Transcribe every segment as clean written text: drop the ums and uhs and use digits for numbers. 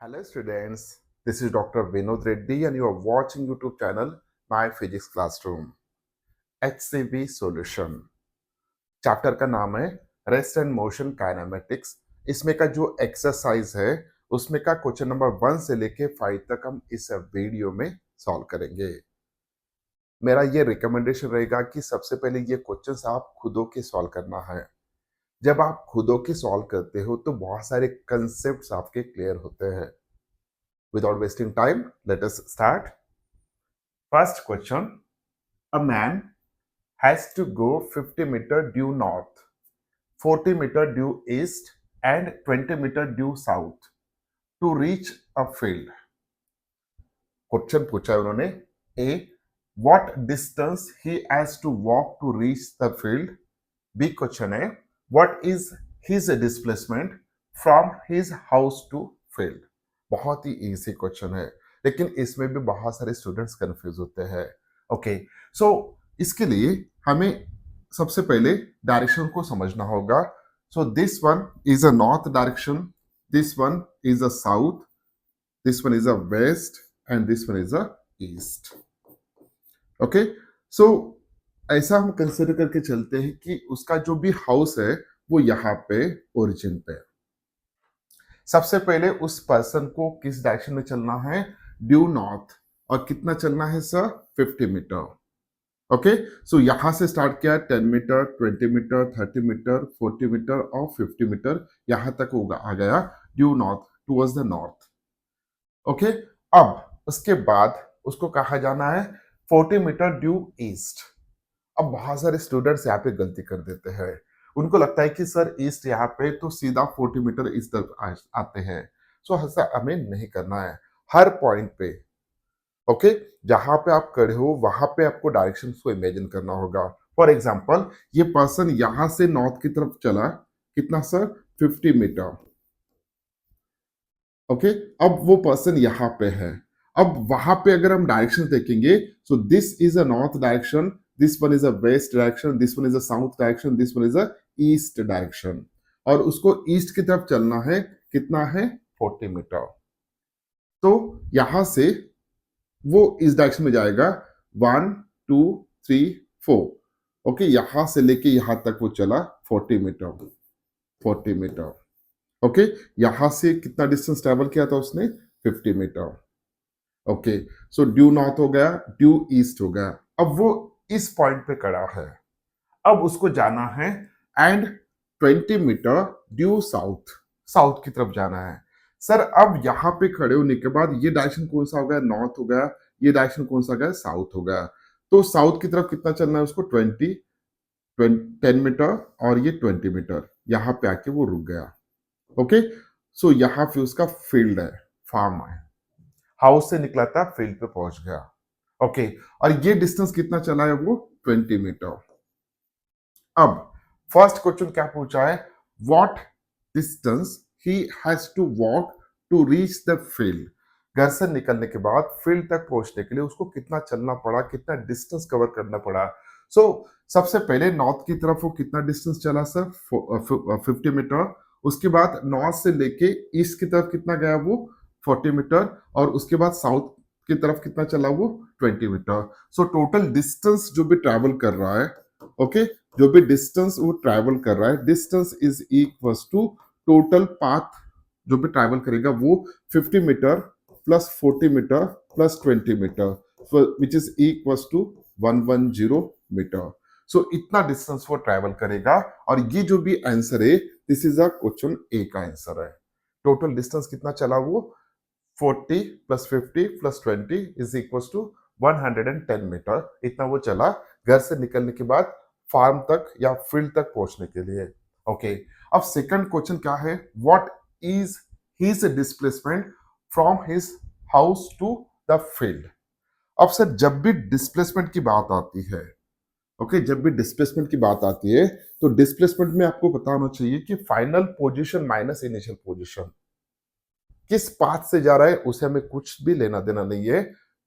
Hello students, this is Dr. Vinod Reddy and you are watching YouTube channel My Physics Classroom. HCV Solution chapter का नाम है rest and motion kinematics. इसमें का जो exercise है उसमें का क्वेश्चन नंबर 1 से लेके 5 तक हम इस वीडियो में सॉल्व करेंगे। मेरा ये रिकमेंडेशन रहेगा कि सबसे पहले ये क्वेश्चंस आप खुदों के सॉल्व करना है। जब आप खुदों के सॉल्व करते हो तो बहुत सारे कंसेप्ट्स आपके क्लियर होते हैं। Without wasting time, let us start. First question. A man has to go 50 meter due north, 40 meter due east, and 20 meter due south to reach a field. Question पूछा है उन्होंने A. What distance he has to walk to reach the field? B. Question है What is his displacement from his house to field? बहुत ही easy question है लेकिन इसमें भी बहुत सारे स्टूडेंट्स कंफ्यूज होते हैं। ओके, सो इसके लिए हमें सबसे पहले डायरेक्शन को समझना होगा। So this one is a north direction, this one is a south, this one is a west and this one is a east. Okay, so ऐसा हम कंसिडर करके चलते हैं कि उसका जो भी हाउस है वो यहाँ पे ओरिजिन पे। सबसे पहले उस पर्सन को किस डायरेक्शन में चलना है? Due north. और कितना चलना है सर? 50 मीटर। ओके, सो यहां से स्टार्ट किया 10 मीटर, 20 मीटर, 30 मीटर, 40 मीटर और 50 मीटर, यहां तक होगा आ गया due north, towards the north. Okay, अब उसके बाद उसको कहा जाना है 40 मीटर ड्यू ईस्ट। अब बहुत सारे स्टूडेंट्स यहाँ पे गलती कर देते हैं। उनको लगता है कि सर ईस्ट यहाँ पे तो सीधा 40 मीटर इस तरफ आते हैं। सो ऐसा हमें नहीं करना है। हर पॉइंट पे ओके, जहां पे आप खड़े हो वहां पे आपको डायरेक्शन को इमेजिन करना होगा। फॉर एग्जाम्पल, ये पर्सन यहां से नॉर्थ की तरफ चला, कितना सर? 50 मीटर। ओके, अब वो पर्सन यहाँ पे है। अब वहां पे अगर हम डायरेक्शन देखेंगे, सो this is a north direction, this one is a west direction, this one is a south direction, this one is a east direction. और उसको ईस्ट की तरफ चलना है, कितना है? 40 मीटर। तो यहां से वो इस डायरेक्शन में जाएगा 1 2 3 4। ओके, यहां से लेके यहां तक वो चला 40 मीटर, 40 मीटर। ओके, यहां से कितना डिस्टेंस ट्रेवल किया था उसने? 50 metre. Okay, so due north हो गया, ड्यू ईस्ट हो गया। अब वो इस पॉइंट पे खड़ा है। अब उसको जाना है and 20 metre due south, south की तरफ जाना है। सर अब यहां पे खड़े होने के बाद ये डायरेक्शन कौन सा हो गया? नॉर्थ हो गया। ये डायरेक्शन कौन सा गया? साउथ हो गया। तो साउथ की तरफ कितना चलना है उसको? 10 मीटर और ये 20 मीटर। यहां पे आके वो रुक गया। ओके, सो यहाँ पे उसका फील्ड है, फार्म है। हाउस से निकला था, फील्ड पे पहुंच गया। ओके, और ये डिस्टेंस कितना चला है वो? 20 मीटर। अब फर्स्ट क्वेश्चन क्या पूछा है? What distance he has to walk to reach the field. घर से निकलने के बाद फील्ड तक पहुंचने के लिए उसको कितना चलना पड़ा, कितना डिस्टेंस कवर करना पड़ा। सो सबसे पहले नॉर्थ की तरफ वो कितना डिस्टेंस चला सर? 50 मीटर। उसके बाद नॉर्थ से लेके ईस्ट की तरफ कितना गया वो? 40 मीटर। और उसके बाद साउथ की तरफ कितना चला वो? 20 मीटर। सो टोटल डिस्टेंस जो भी ट्रैवल कर रहा है, ओके, जो भी डिस्टेंस वो ट्रैवल कर रहा है, distance is equals to total path जो भी ट्रैवल करेगा वो 50 metre plus 40 metre plus 20 metre which is equals to 110 metre. So इतना डिस्टेंस वो ट्रैवल करेगा और ये जो भी आंसर है this is a question A का आंसर है। टोटल डिस्टेंस कितना चला वो? 40 plus 50 plus 20 is equals to 110 metre. इतना वो चला घर से निकलने के बाद फार्म तक या फील्ड तक पहुंचने के लिए। ओके, अब सेकंड क्वेश्चन क्या है? What is his displacement from his house to the field. अब सर जब भी डिस्प्लेसमेंट की बात आती है, ओके, जब भी डिस्प्लेसमेंट की बात आती है तो डिस्प्लेसमेंट में आपको पता होना चाहिए कि final position minus initial position. किस पाथ से जा रहा है उसे हमें कुछ भी लेना देना नहीं है।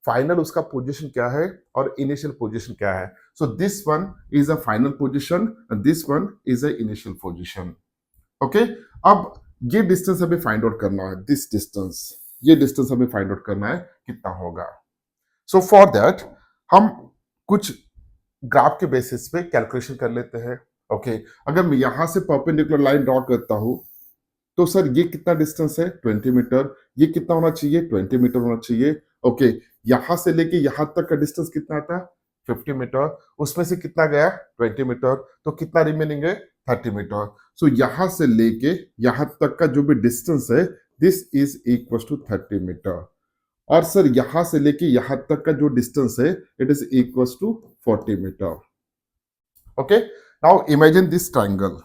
फाइनल उसका पोजीशन क्या है और इनिशियल पोजीशन क्या है। So this one is a final position and this one is a initial position. Okay, अब ये डिस्टेंस हमें फाइंड आउट करना है, दिस डिस्टेंस। ये डिस्टेंस हमें फाइंड आउट करना है कितना होगा. सो फॉर दैट हम कुछ ग्राफ के बेसिस पे कैलकुलेशन कर लेते हैं. ओके अगर मैं यहां से परपेंडिकुलर लाइन ड्रॉ करता हूं तो सर ये कितना डिस्टेंस है 20 मीटर. ये कितना होना चाहिए 20 मीटर होना चाहिए. ओके यहां से लेके यहां तक का डिस्टेंस कितना आता है 50 मीटर. उसमें से कितना गया 20 मीटर. तो कितना रिमेनिंग है 30 मीटर. सो यहां से लेके यहां तक का जो भी डिस्टेंस है this is equal to 30 metre. और सर यहां से लेके यहां तक का जो डिस्टेंस है it is equal to 40 metre. Okay now imagine this triangle.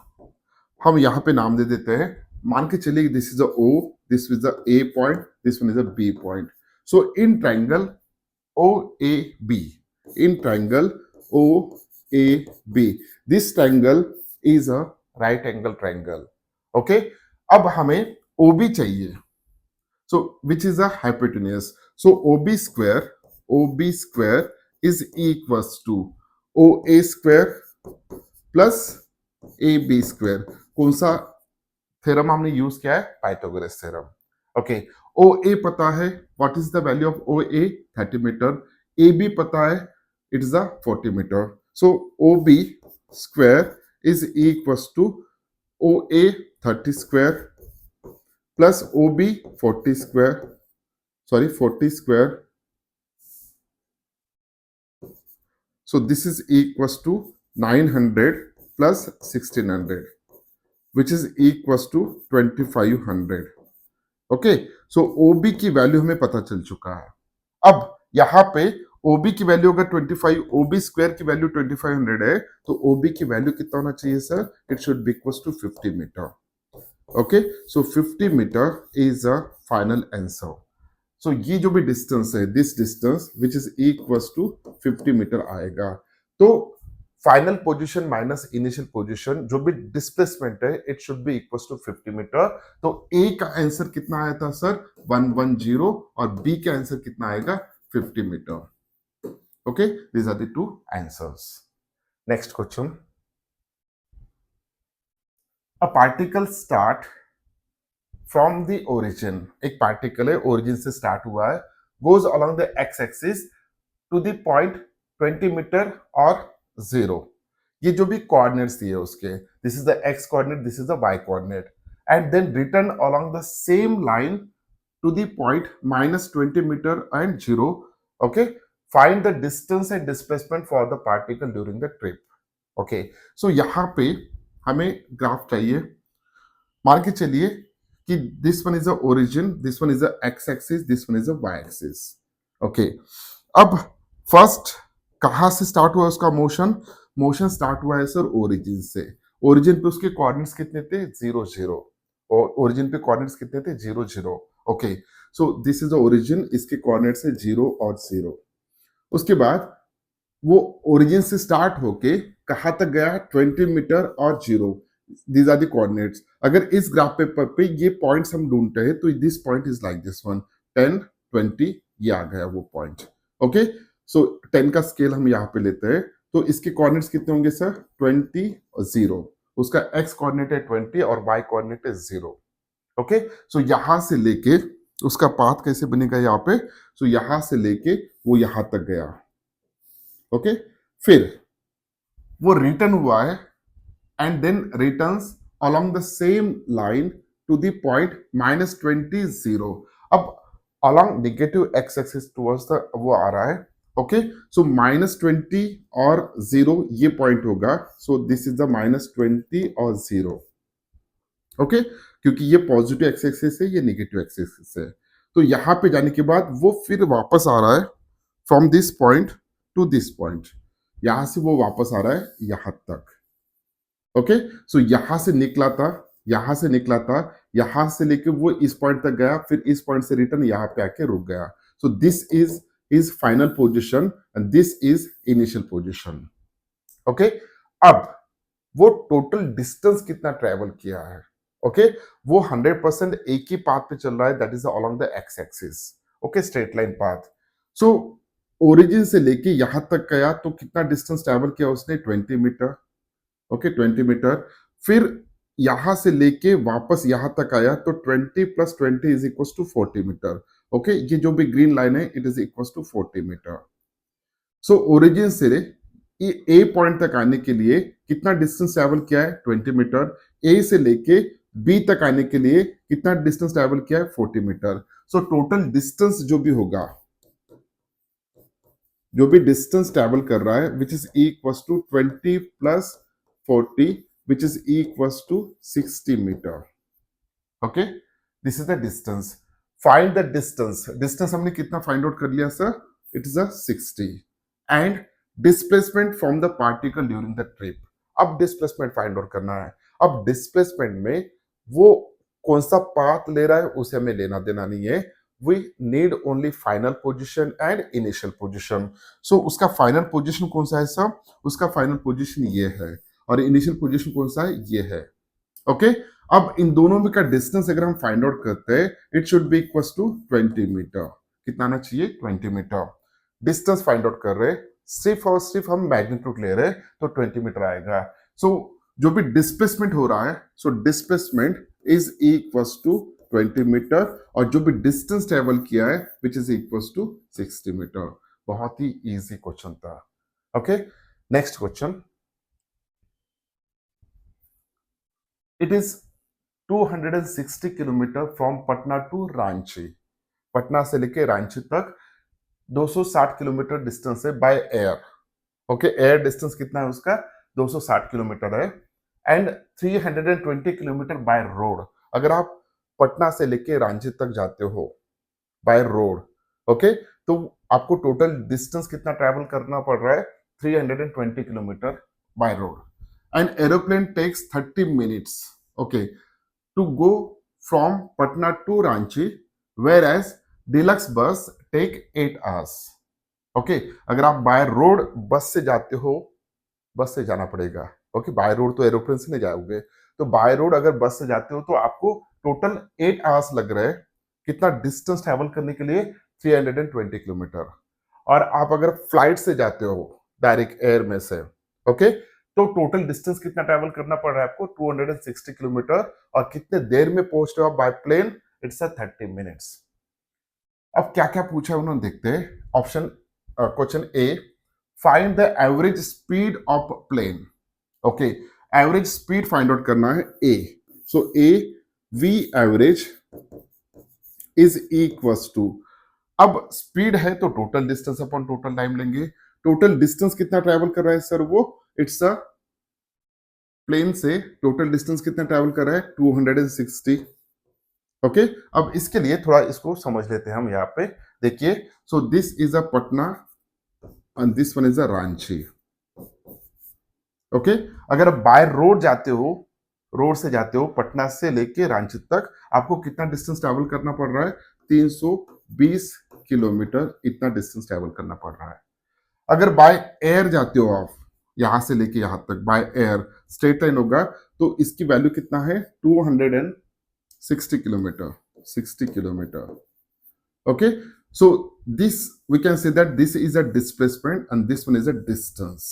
हम यहाँ पे नाम दे देते हैं. मान के चलिए this is a O, this is a A point, this one is a B point. So in triangle O A B, in triangle O A B, this triangle is a right angle triangle. Okay अब हमें O B चाहिए. So which is a hypotenuse. So O B square is equals to O A square plus A B square. कौन सा theorem हमने use किया है Pythagoras theorem. Okay O A पता है what is the value of O A 30 metre. A B पता है it is a 40 metre. So O B square is equals to O A 30 square plus O B 40 square, sorry 40 square. So this is equals to 900 plus 1600 which is equals to 2500. Okay so OB की value हमें पता चल चुका है. अब यहां पे ओबी की वैल्यू अगर 25, ओबी स्क्वायर की वैल्यू 2500 है तो ओबी की वैल्यू कितना होना चाहिए sir. It should be equals to 50 metre. Okay so 50 metre is a final answer. So ये जो भी डिस्टेंस है this distance which is equals to 50 metre आएगा. तो final position minus initial position जो भी डिस्प्लेसमेंट है it should be equals to 50 metre. तो ए का आंसर कितना आया था सर 110 और बी का आंसर कितना आएगा 50 metre. Okay these are the two answers. Next question. A particle start from the origin. एक पार्टिकल है ओरिजिन से स्टार्ट हुआ है, goes along the X axis to the point 20 metre और 0. ये जो भी कोऑर्डिनेट्स दिए उसके, this is the X coordinate, this is the Y coordinate, and then return along the same line to the point -20 metre and 0. Okay find the distance and displacement for the particle during the trip. Okay so यहाँ पे हमें graph चाहिए. मान के चलिए कि this one is a origin, this one is a X axis, this one is a Y axis. Okay अब first कहां से स्टार्ट हुआ उसका मोशन. मोशन स्टार्ट हुआ है सर ओरिजिन से. ओरिजिन पे उसके कोऑर्डिनेट्स कितने थे 0 0. और ओरिजिन पे कोऑर्डिनेट्स कितने थे 0 0. Okay so this is the origin, इसके कोऑर्डिनेट्स है 0 और 0. उसके बाद वो ओरिजिन से स्टार्ट होके कहां तक गया 20 मीटर और 0. These are the coordinates. अगर इस ग्राफ पेपर पे ये पॉइंट्स हम ढूंढते हैं तो this point is like this one 10 20 ये आ गया वो पॉइंट. ओके सो 10 का स्केल हम यहाँ पे लेते हैं तो इसके कोऑर्डिनेट्स कितने होंगे सर 20 और 0. उसका एक्स कोऑर्डिनेट है 20 और वाई कोऑर्डिनेट है 0. ओके सो यहां से लेके उसका पाथ कैसे बनेगा यहाँ पे. सो यहां से लेके वो यहां तक गया. ओके फिर वो रिटर्न हुआ है and then returns along the same line to the point -20 0. अब along negative x axis towards the वो आ रहा है. ओके सो -20 और 0 ये पॉइंट होगा. सो दिस इज द -20 और 0. ओके क्योंकि ये पॉजिटिव एक्स एक्सिस है ये नेगेटिव एक्स एक्सिस है. तो यहां पे जाने के बाद वो फिर वापस आ रहा है from this point two this point. यहां से वो वापस आ रहा है यहां तक. ओके सो यहां से निकला था, यहां से निकला था, यहां से लेके वो इस पॉइंट तक गया, फिर इस पॉइंट से रिटर्न यहां पे आके रुक गया. सो this is final position and this is initial position. Okay अब वो टोटल डिस्टेंस कितना ट्रेवल किया है. ओके वो 100% एक ही पाथ पे चल रहा है that is along the X axis. Okay straight line path. So origin से लेके यहां तक गया तो कितना डिस्टेंस ट्रेवल किया उसने 20 मीटर. Okay 20 metre. फिर यहां से लेके वापस यहां तक आया तो 20 plus 20 is equal to 40 metre. Okay, ये जो भी ग्रीन लाइन है it is equal to 40 metre. So origin से ये ए पॉइंट तक आने के लिए कितना डिस्टेंस ट्रेवल किया है 20 मीटर। ए से लेके बी तक आने के लिए कितना डिस्टेंस ट्रेवल किया है 40 मीटर। सो टोटल डिस्टेंस जो भी होगा, जो भी डिस्टेंस ट्रेवल कर रहा है which is equal to 20 plus 40 which is equal to 60 metre. Okay, this is the distance. Find the distance. Distance हमने कितना फाइंड आउट कर लिया sir, it is a 60 and displacement from the particle during the trip. अब displacement find out करना है। अब displacement में वो कौन सा पाथ ले रहा है उसे हमें लेना देना नहीं है। We need only final position and initial position. So उसका फाइनल पोजिशन कौन सा है सर, उसका फाइनल पोजिशन ये है और इनिशियल पोजिशन कौन सा है, ये है। ओके, अब इन दोनों में का डिस्टेंस अगर हम फाइंड आउट करते हैं it should be equal to 20 metre. कितना आना चाहिए 20 मीटर। डिस्टेंस फाइंड आउट कर रहे हैं, सिर्फ और सिर्फ हम मैग्नीट्यूड ले रहे हैं तो 20 मीटर आएगा। सो जो भी डिस्प्लेसमेंट हो रहा है, so displacement is equal to 20 metre और जो भी डिस्टेंस ट्रेवल किया है which is equal to 60 metre. बहुत ही इजी क्वेश्चन था। Okay, next question. It is 260 kilometre from Patna to Ranchi. Patna से लेके रांची तक 260 किलोमीटर डिस्टेंस है by air. Okay, air distance कितना है उसका 260 किलोमीटर है एंड 320 किलोमीटर बाय रोड। अगर आप पटना से लेके रांची तक जाते हो बाय रोड, ओके, तो आपको टोटल डिस्टेंस कितना ट्रैवल करना पड़ रहा है 320 kilometre by road. An aeroplane takes 30 minutes, okay, to go from Patna to Ranchi, whereas deluxe bus take 8 hours. Okay, अगर आप बाय रोड बस से जाते हो, बस से जाना पड़ेगा। ओके, बाय रोड तो एरोप्लेन से नहीं जाओगे, तो बाय रोड अगर बस से जाते हो तो आपको टोटल 8 आवर्स लग रहे हैं कितना डिस्टेंस ट्रेवल करने के लिए 320 किलोमीटर। और आप अगर फ्लाइट से जाते हो डायरेक्ट एयर में से, ओके, तो टोटल डिस्टेंस कितना ट्रैवल करना पड़ रहा है आपको 260 किलोमीटर और कितने देर में पहुंच रहे हो आप by plane, it's a 30 minutes. अब क्या क्या पूछा है उन्होंने, देखते हैं। Option question A, find the average speed of plane. Okay, average speed find out करना है A. So A V average is equal to, अब स्पीड है तो total distance upon total time लेंगे। टोटल डिस्टेंस कितना ट्रैवल कर रहा है सर, वो इट्स अ प्लेन से टोटल डिस्टेंस कितना ट्रैवल कर रहा है 260। ओके, अब इसके लिए थोड़ा इसको समझ लेते हैं हम। यहाँ पे देखिए, सो this is a Patna and this one is a Ranchi. Okay, अगर आप बाय रोड जाते हो, रोड से जाते हो पटना से लेके रांची तक, आपको कितना डिस्टेंस ट्रैवल करना पड़ रहा है 320 किलोमीटर, इतना डिस्टेंस ट्रैवल करना पड़ रहा है। अगर बाय एयर जाते हो आप यहां से लेके यहां तक बाय एयर, स्ट्रेट लाइन होगा, तो इसकी वैल्यू कितना है 260 kilometre, 60 kilometre. Okay, so this we can say that this is a displacement and this one is a distance.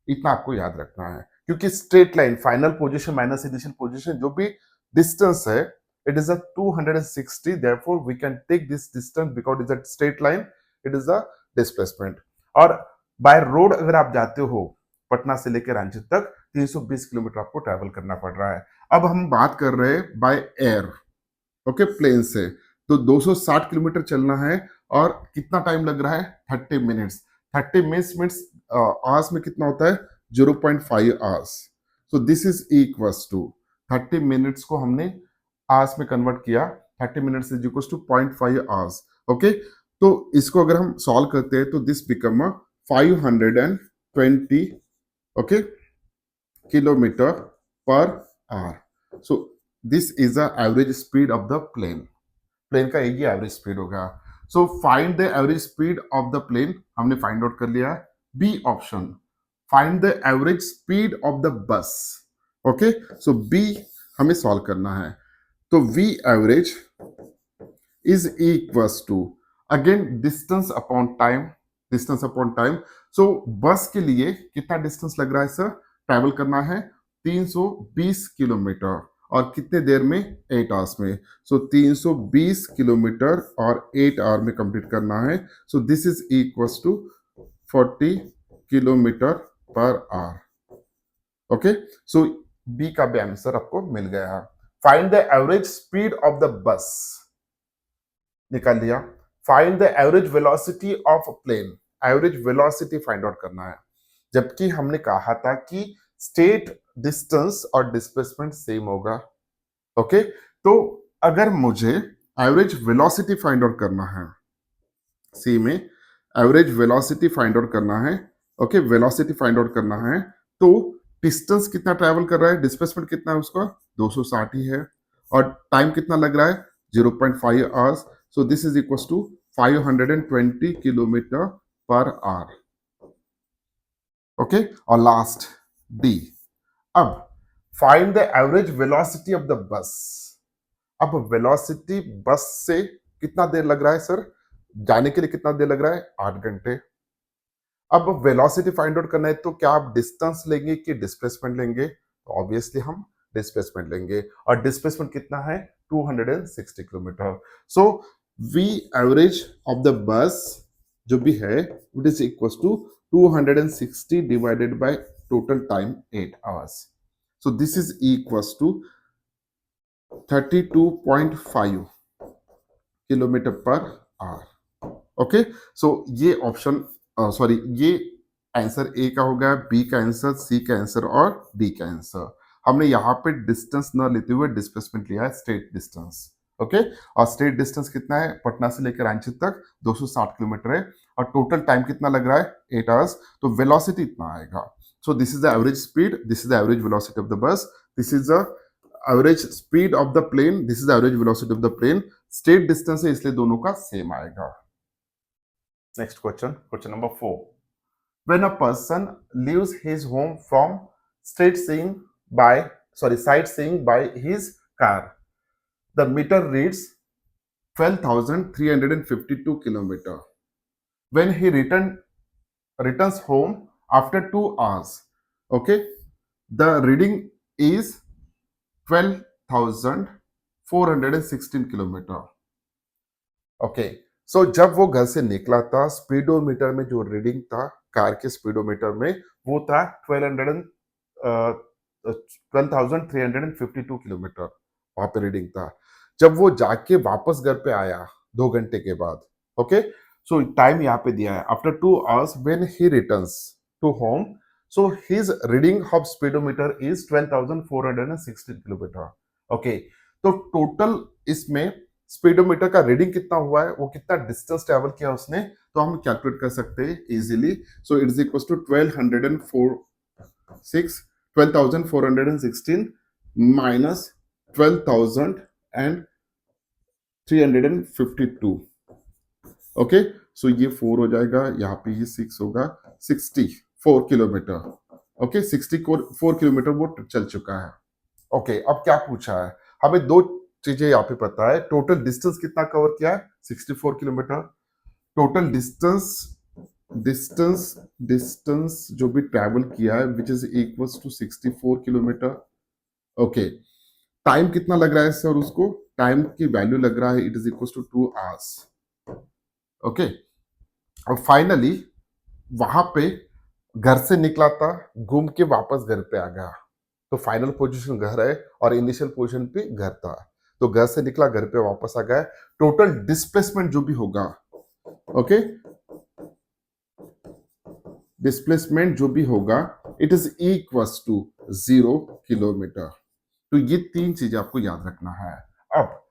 इतना आपको याद रखना है, क्योंकि straight line final position minus initial position जो भी डिस्टेंस है it is a 260, therefore we can take this distance because it is a straight line, it is a displacement. और बाय रोड अगर आप जाते हो पटना से लेकर रांची तक 320 किलोमीटर आपको ट्रैवल करना पड़ रहा है। अब हम बात कर रहे हैं बाय एयर, ओके, प्लेन से, तो 260 किलोमीटर चलना है और कितना टाइम लग रहा है 30 मिनट्स। 30 मिनट्स आवर्स में कितना होता है 0.5 hours. So this is equals to 30 minutes को हमने आवर्स में कन्वर्ट किया, 30 minutes is equals to 0.5 hours. Okay, तो इसको अगर हम सॉल्व करते हैं तो this become 520 okay kilometre per hour. So this is the average speed of the plane. Plane का एक ही एवरेज स्पीड होगा। So find the average speed of the plane, हमने फाइंड आउट कर लिया। B option, find the average speed of the bus. Okay, so B हमें solve करना है। तो V average is equals to again distance upon time, distance upon time. So bus के लिए कितना डिस्टेंस लग रहा है सर, ट्रैवल करना है 320 किलोमीटर और कितने देर में 8 आवर्स में. सो 320 किलोमीटर और 8 आवर में कंप्लीट करना है. So this is equals to 40 kilometre per hour. Okay, so B का भी आंसर आपको मिल गया. Find the average speed of the bus. निकाल दिया. Find the average velocity of plane. Average velocity find out करना है. जबकि हमने कहा था कि स्टेट डिस्टेंस और डिस्प्लेसमेंट सेम होगा. ओके, तो अगर मुझे एवरेज वेलोसिटी फाइंड आउट करना है, सी में एवरेज वेलोसिटी फाइंड आउट करना है. ओके, वेलोसिटी फाइंड आउट करना है तो डिस्टेंस कितना ट्रैवल कर रहा है, डिस्प्लेसमेंट कितना है उसका 260 ही है और टाइम कितना लग रहा है 0.5 hours. So this is equal to 520 kilometre per hour. Okay, और लास्ट डी. अब find the average velocity of the bus. अब वेलोसिटी बस से कितना देर लग रहा है सर, जाने के लिए कितना देर लग रहा है 8 घंटे. अब वेलोसिटी फाइंड आउट करना है तो क्या आप डिस्टेंस लेंगे कि डिस्प्लेसमेंट लेंगे, तो ऑब्वियसली हम डिस्प्लेसमेंट लेंगे और डिस्प्लेसमेंट कितना है 260 kilometre. So V average of the bus जो भी है it is equal to 260 divided by total time 8 hours. So this is equal to 32.5 kilometre per hour. Okay, so ये ऑप्शन सॉरी ये आंसर ए का हो गया, बी का answer, सी का आंसर और डी का आंसर. हमने यहाँ पे डिस्टेंस न लेते हुए डिस्प्लेसमेंट लिया है, स्टेट डिस्टेंस. ओके, और स्टेट डिस्टेंस कितना है पटना से लेकर रांची तक 260 किलोमीटर है और टोटल टाइम कितना लग रहा है 8 आवर्स. तो वेलोसिटी इतना आएगा. So this is the average speed, this is the average velocity of the bus, this is the average speed of the plane, this is the average velocity of the plane. State distance है इसलिए दोनों का same आएगा. Next question, question number 4. When a person leaves his home from sightseeing by his car, the meter reads 12,352 kilometer. When he returns home after 2 hours, okay, the reading is 12,416 kilometer. Okay. सो जब वो घर से निकला था speedometer में जो reading था car के स्पीडोमीटर में वो था 12,352 किलोमीटर वहां पे रीडिंग था. जब वो जाके वापस घर पे आया 2 घंटे के बाद. ओके, सो टाइम यहाँ पे दिया है after 2 hours when he returns to home. So his reading of speedometer is 12,416 kilometre. Okay, तो टोटल इसमें स्पीडोमीटर का रीडिंग कितना हुआ है, वो कितना डिस्टेंस ट्रेवल किया उसने, तो हम कैलकुलेट कर सकते हैं easily. So it is equal to 12,416 minus 12,352. Okay, so ये 4 हो जाएगा, यहाँ पे ये 6 होगा, 64 किलोमीटर. ओके, 64 किलोमीटर वो चल चुका है. ओके, अब क्या पूछा है हमें, 2 चीजें यहाँ पे पता है. टोटल डिस्टेंस कितना कवर किया है 64 किलोमीटर. टोटल डिस्टेंस जो भी ट्रैवल किया है which is equals to 64 kilometre. Okay, time कितना लग रहा है सर, उसको टाइम की वैल्यू लग रहा है it is equals to 2 hours. Okay, और फाइनली वहां पे घर से निकला था, घूम के वापस घर पे आ गया, तो फाइनल पोजीशन घर है और इनिशियल पोजीशन पे घर था. तो घर से निकला घर पे वापस आ गया. टोटल डिस्प्लेसमेंट जो भी होगा, ओके, डिस्प्लेसमेंट जो भी होगा it is equals to 0 kilometre. तो ये 3 चीजें आपको याद रखना है. अब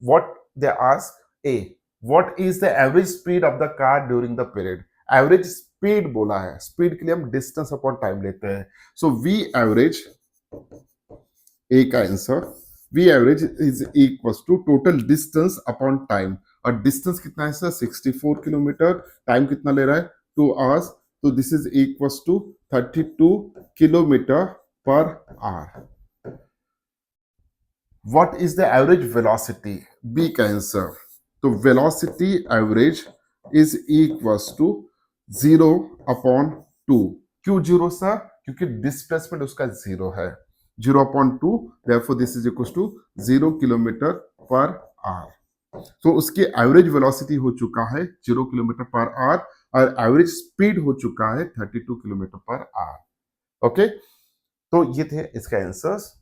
what they ask, A what is the average speed of the car during the period. Average speed बोला है, स्पीड के लिए हम डिस्टेंस अपॉन टाइम लेते हैं. सो वी एवरेज, ए का answer V average is equals to total distance upon time. और distance कितना है सर 64 किलोमीटर, टाइम कितना ले रहा है 2 आवर्स. तो this is equals to 32 kilometre per hour. What is the average velocity, B का आंसर. तो velocity average is equals to 0 upon 2. क्यों 0 सर, क्योंकि डिस्प्लेसमेंट उसका 0 है. 0.2, therefore this is equals to 0 kilometre per our. तो उसकी average velocity हो चुका है 0 किलोमीटर पर आवर और एवरेज स्पीड हो चुका है 32 किलोमीटर पर आवर। ओके, तो ये थे इसके answers.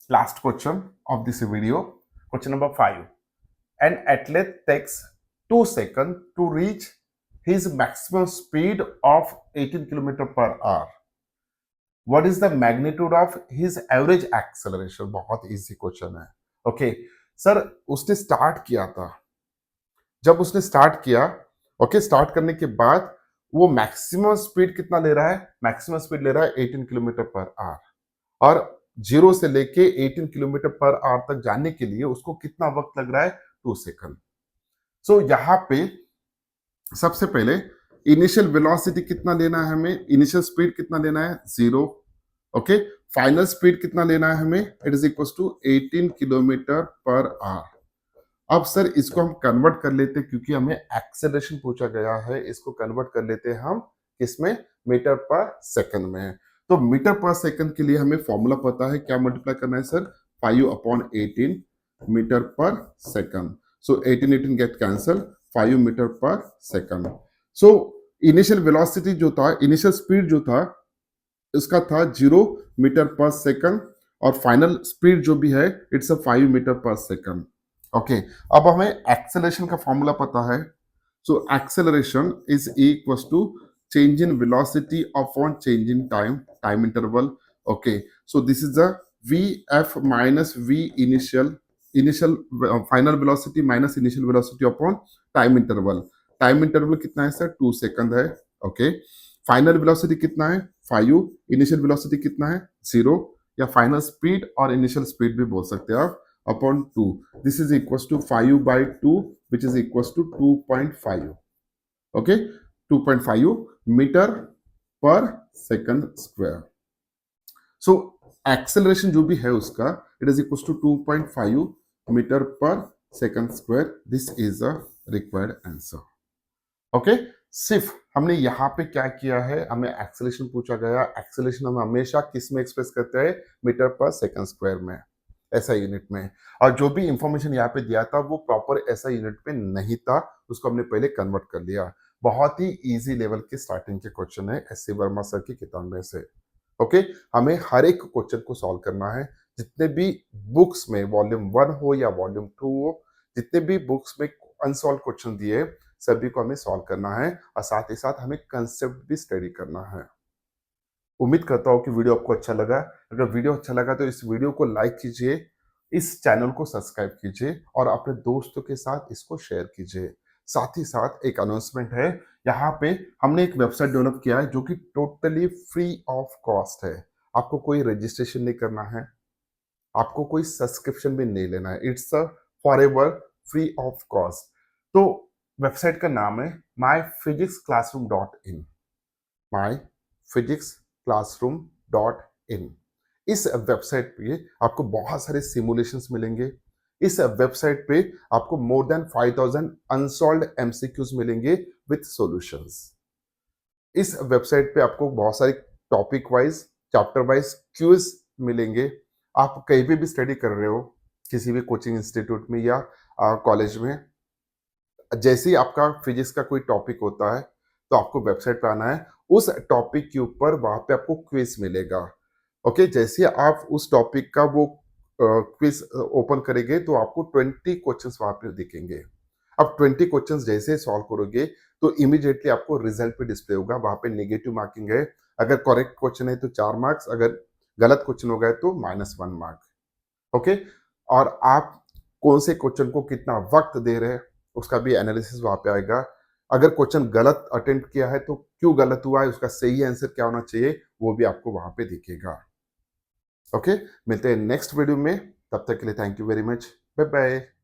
Last question of this video, question number 5। An athlete takes 2 seconds to reach his maximum speed of 18 km per hour. What is the magnitude of his average acceleration? बहुत easy question है। Okay sir, उसने start किया था, जब उसने start किया, okay start करने के बाद वो मैक्सिमम स्पीड कितना ले रहा है? मैक्सिमम स्पीड ले रहा है 18 किलोमीटर पर आवर और 0 से लेके 18 किलोमीटर पर आवर तक जाने के लिए उसको कितना वक्त लग रहा है? 2 सेकंड। सो यहाँ पे सबसे पहले इनिशियल वेलोसिटी कितना लेना है हमें? इनिशियल स्पीड कितना लेना है? 0। ओके, फाइनल स्पीड कितना लेना है हमें? It is equal to 18 kilometre per hour. अब सर इसको हम कन्वर्ट कर लेते हैं, क्योंकि हमें एक्सेलरेशन पूछा गया है, इसको कन्वर्ट कर लेते हैं हम किसमें? मीटर पर सेकंड में। तो मीटर पर सेकंड के लिए हमें फॉर्मूला पता है, क्या मल्टीप्लाई करना है सर? 5/18 metre per second. सो 18 get cancel, 5 metre per second. So initial velocity जो था, इनिशियल स्पीड जो था उसका था 0 मीटर पर सेकंड और फाइनल स्पीड जो भी है it's a 5 metre per second. Okay, अब हमें एक्सेलरेशन का फॉर्मूला पता है। So acceleration is equal to change in velocity upon change in time interval. Okay, so this is the vf minus v initial final velocity minus initial velocity upon time interval. Time interval कितना है sir? 2 second है। Okay, final velocity कितना है? 5। Initial velocity कितना है? 0, या final speed और initial speed भी बोल सकते हैं आप, upon 2। This is equal to 5/2 which is equal to 2.5। Okay, 2.5 metre per second square. So acceleration जो भी है उसका it is equal to 2.5 metre per second square. This is a required answer. Okay, सिर्फ हमने यहाँ पे क्या किया है, हमें एक्सेलरेशन पूछा गया। एक्सेलरेशन हम हमेशा किस में एक्सप्रेस करते हैं? मीटर पर सेकंड स्क्वायर में, ऐसा यूनिट में। और जो भी इंफॉर्मेशन यहाँ पे दिया था वो प्रॉपर ऐसा यूनिट में नहीं था, उसको हमने पहले कन्वर्ट कर लिया। बहुत ही इजी लेवल के स्टार्टिंग के क्वेश्चन है एस सी वर्मा सर की किताब में से। ओके, हमें हर एक क्वेश्चन को सॉल्व करना है। जितने भी बुक्स में वॉल्यूम 1 हो या वॉल्यूम 2 हो, जितने भी बुक्स में अनसॉल्व क्वेश्चन दिए सभी को हमें सॉल्व करना है और साथ ही साथ हमें कंसेप्ट भी स्टडी करना है। उम्मीद करता हूँ कि वीडियो आपको अच्छा लगा। अगर वीडियो अच्छा लगा तो इस वीडियो को लाइक कीजिए, इस चैनल को सब्सक्राइब कीजिए और अपने दोस्तों के साथ इसको शेयर कीजिए। साथ ही साथ एक अनाउंसमेंट है, यहाँ पे हमने एक वेबसाइट डेवलप किया है जो कि टोटली फ्री ऑफ कॉस्ट है। आपको कोई रजिस्ट्रेशन नहीं करना है, आपको कोई सब्सक्रिप्शन भी नहीं लेना है। It's a forever free of cost. तो वेबसाइट का नाम है myphysicsclassroom.in। myphysicsclassroom.in। इस वेबसाइट पे आपको बहुत सारे सिमुलेशंस मिलेंगे। इस वेबसाइट पे आपको मोर देन 5000 अनसॉल्व्ड एमसीक्यूज मिलेंगे विथ सॉल्यूशंस। इस वेबसाइट पे आपको बहुत सारे topic wise, chapter wise Qs मिलेंगे। आप कहीं भी स्टडी कर रहे हो, किसी भी कोचिंग इंस्टीट्यूट में या कॉलेज में, जैसे ही आपका फिजिक्स का कोई टॉपिक होता है तो आपको वेबसाइट पर आना है। उस टॉपिक के ऊपर वहां पे आपको क्विज मिलेगा। ओके, जैसे आप उस टॉपिक का वो क्विज ओपन करेंगे तो आपको 20 क्वेश्चंस वहां पे दिखेंगे। अब 20 क्वेश्चंस जैसे सॉल्व करोगे तो इमीडिएटली आपको रिजल्ट पे डिस्प्ले होगा। वहां पे नेगेटिव मार्किंग है। अगर करेक्ट क्वेश्चन है तो 4 मार्क्स, अगर गलत क्वेश्चन हो गया तो -1 मार्क। ओके, और आप कौन से क्वेश्चन को कितना वक्त दे रहे हैं उसका भी एनालिसिस वहां पे आएगा। अगर क्वेश्चन गलत अटेम्प्ट किया है तो क्यों गलत हुआ है, उसका सही आंसर क्या होना चाहिए, वो भी आपको वहां पे दिखेगा। ओके, मिलते हैं नेक्स्ट वीडियो में। तब तक के लिए thank you very much. Bye bye.